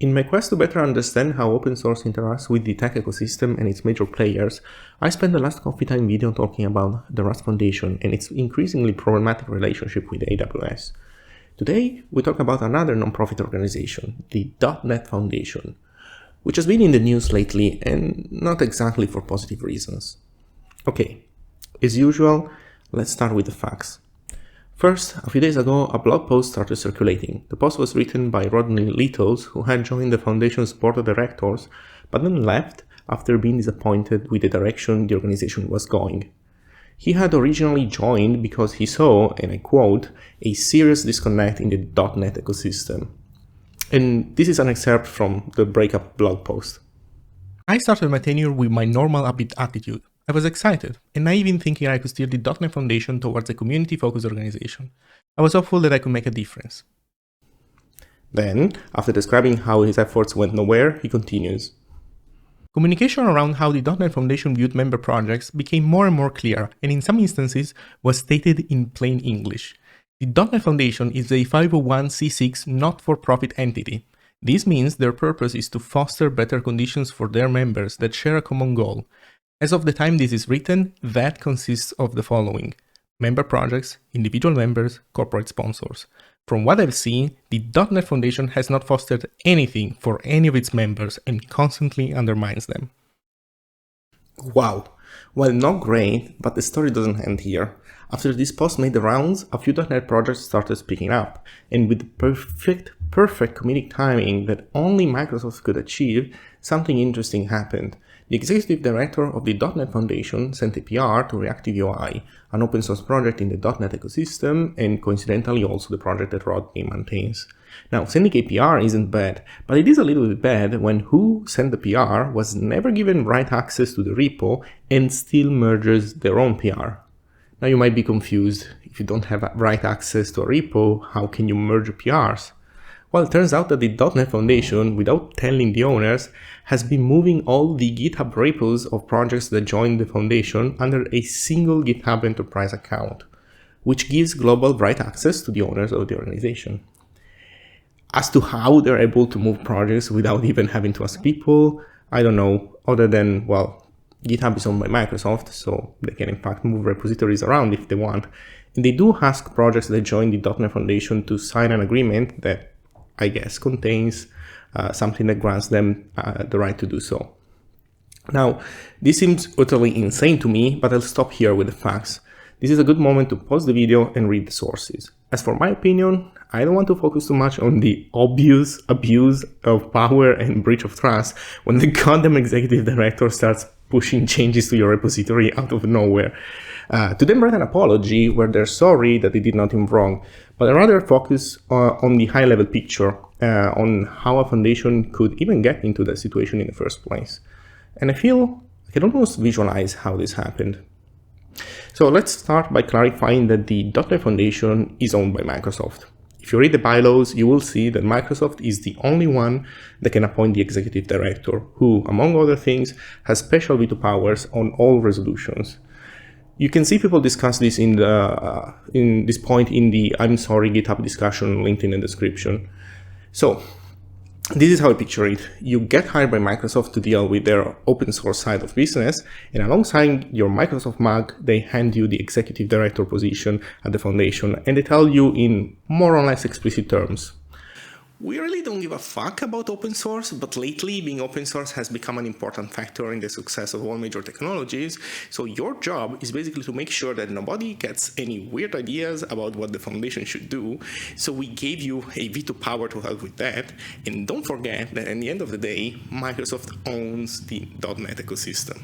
In my quest to better understand how open source interacts with the tech ecosystem and its major players, I spent the last CoffeeTIME video talking about the Rust Foundation and its increasingly problematic relationship with AWS. Today, we talk about another non-profit organization, the dotNET Foundation, which has been in the news lately and not exactly for positive reasons. Okay, as usual, let's start with the facts. First, a few days ago, a blog post started circulating. The post was written by Rodney, who had joined the foundation's board of directors, but then left after being disappointed with the direction the organization was going. He had originally joined because he saw, and I quote, a serious disconnect in the .NET ecosystem. And this is an excerpt from the breakup blog post. I started my tenure with my normal upbeat attitude. I was excited, and naive in thinking I could steer the dotNET Foundation towards a community-focused organization. I was hopeful that I could make a difference. Then, after describing how his efforts went nowhere, he continues. Communication around how the dotNET Foundation viewed member projects became more and more clear, and in some instances was stated in plain English. The dotNET Foundation is a 501c6 not-for-profit entity. This means their purpose is to foster better conditions for their members that share a common goal. As of the time this is written, that consists of the following: member projects, individual members, corporate sponsors. From what I've seen, the dotNET Foundation has not fostered anything for any of its members and constantly undermines them. Wow. Well, not great, but the story doesn't end here. After this post made the rounds, a few .NET projects started speaking up, and with perfect comedic timing that only Microsoft could achieve, something interesting happened. The executive director of the .NET Foundation sent a PR to Reactive UI, an open source project in the .NET ecosystem, and coincidentally also the project that Rodney maintains. Now, sending a PR isn't bad, but it is a little bit bad when who sent the PR was never given right access to the repo and still merges their own PR. Now you might be confused. If you don't have right access to a repo, how can you merge PRs? Well, it turns out that the .NET Foundation, without telling the owners, has been moving all the GitHub repos of projects that joined the foundation under a single GitHub Enterprise account, which gives global right access to the owners of the organization. As to how they're able to move projects without even having to ask people, I don't know, other than, well, GitHub is owned by Microsoft, so they can in fact move repositories around if they want. And they do ask projects that join the .NET Foundation to sign an agreement that I guess contains something that grants them the right to do so. Now, this seems utterly insane to me, but I'll stop here with the facts. This is a good moment to pause the video and read the sources. As for my opinion, I don't want to focus too much on the obvious abuse of power and breach of trust when the goddamn executive director starts pushing changes to your repository out of nowhere. To them write an apology where they're sorry that they did nothing wrong, but I rather focus on the high-level picture, on how a foundation could even get into that situation in the first place. And I feel I can almost visualize how this happened. So let's start by clarifying that the .NET Foundation is owned by Microsoft. If you read the bylaws, you will see that Microsoft is the only one that can appoint the executive director, who, among other things, has special veto powers on all resolutions. You can see people discuss this in this point in the I'm sorry GitHub discussion linked in the description. So this is how I picture it. You get hired by Microsoft to deal with their open source side of business, and alongside your Microsoft mug, they hand you the executive director position at the foundation, and they tell you in more or less explicit terms: we really don't give a fuck about open source, but lately being open source has become an important factor in the success of all major technologies, so your job is basically to make sure that nobody gets any weird ideas about what the foundation should do, so we gave you a veto power to help with that, and don't forget that at the end of the day, Microsoft owns the .NET ecosystem.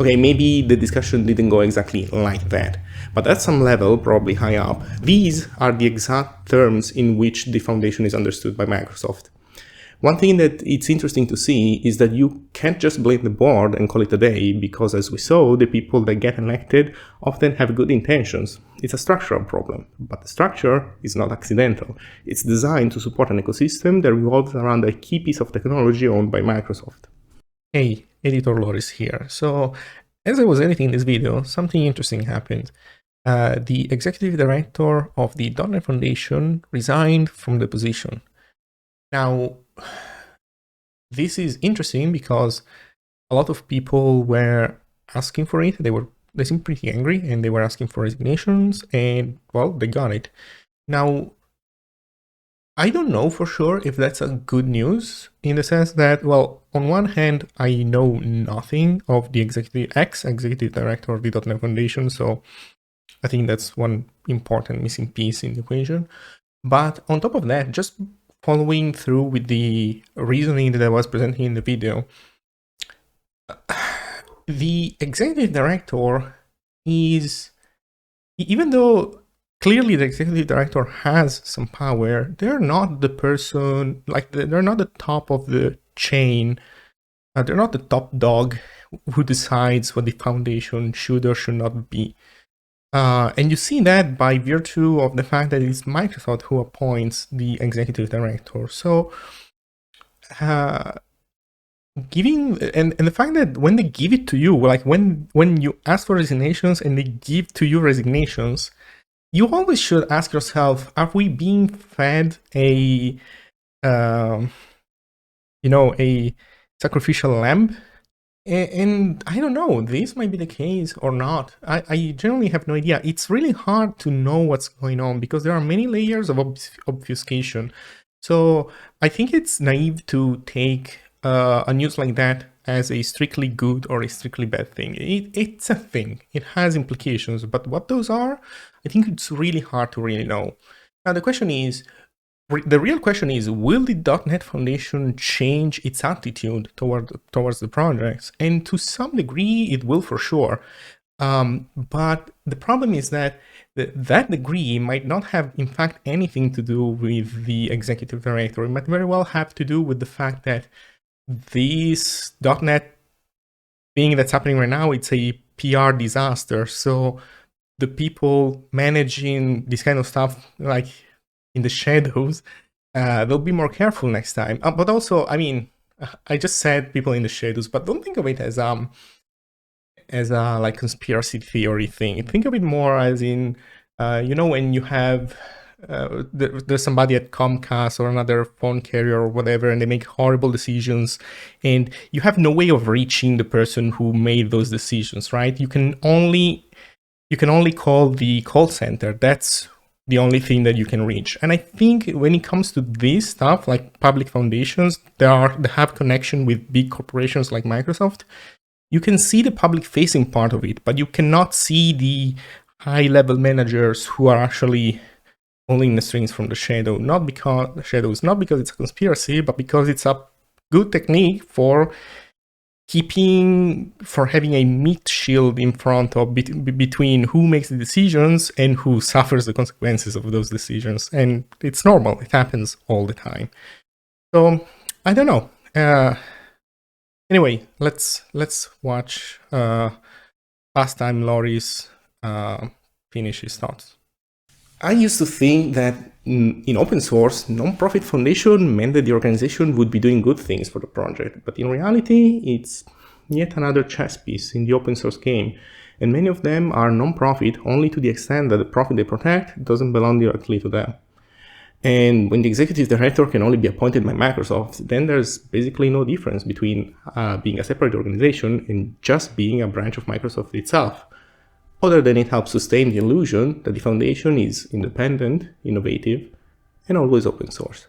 Okay, maybe the discussion didn't go exactly like that, but at some level, probably high up, these are the exact terms in which the foundation is understood by Microsoft. One thing that it's interesting to see is that you can't just blame the board and call it a day, because as we saw, the people that get elected often have good intentions. It's a structural problem, but the structure is not accidental. It's designed to support an ecosystem that revolves around a key piece of technology owned by Microsoft. Hey, Editor Loris here. So, as I was editing this video, something interesting happened. The executive director of the dotNET Foundation resigned from the position. Now, this is interesting because a lot of people were asking for it. They seemed pretty angry and they were asking for resignations, and well, they got it. Now, I don't know for sure if that's a good news in the sense that, well, on one hand, I know nothing of the ex-executive director of the dotNET Foundation, so I think that's one important missing piece in the equation. But on top of that, just following through with the reasoning that I was presenting in the video, the executive director is, even though clearly the executive director has some power, they're not the person, like they're not the top of the chain. They're not the top dog who decides what the foundation should or should not be. And you see that by virtue of the fact that it's Microsoft who appoints the executive director. So giving and the fact that when they give it to you, like when you ask for resignations and they give to you resignations, you always should ask yourself, are we being fed a a sacrificial lamb? And I don't know, this might be the case or not. I generally have no idea. It's really hard to know what's going on because there are many layers of obfuscation. So I think it's naive to take a news like that as a strictly good or a strictly bad thing. It's a thing. It has implications, but what those are, I think it's really hard to really know. Now the real question is, will the dotNET Foundation change its attitude towards the projects? And to some degree, it will for sure. But the problem is that that degree might not have, in fact, anything to do with the executive director. It might very well have to do with the fact that this dotNET thing that's happening right now, it's a PR disaster. So the people managing this kind of stuff, like in the shadows, they'll be more careful next time. But also, I mean, I just said people in the shadows, but don't think of it as a like conspiracy theory thing. Think of it more as in, when you have there's somebody at Comcast or another phone carrier or whatever, and they make horrible decisions, and you have no way of reaching the person who made those decisions, right? You can only call the call center. That's the only thing that you can reach. And I think when it comes to this stuff, like public foundations, they have connection with big corporations like Microsoft. You can see the public facing part of it, but you cannot see the high level managers who are actually pulling the strings from the shadows, not because it's a conspiracy, but because it's a good technique for having a meat shield in front of between who makes the decisions and who suffers the consequences of those decisions. And it's normal. It happens all the time. So I don't know. Anyway, let's watch Pastime Laurie's finish his thoughts. I used to think that in open source, non-profit foundation meant that the organization would be doing good things for the project, but in reality, it's yet another chess piece in the open source game, and many of them are non-profit only to the extent that the profit they protect doesn't belong directly to them. And when the executive director can only be appointed by Microsoft, then there's basically no difference between being a separate organization and just being a branch of Microsoft itself, other than it helps sustain the illusion that the foundation is independent, innovative, and always open source.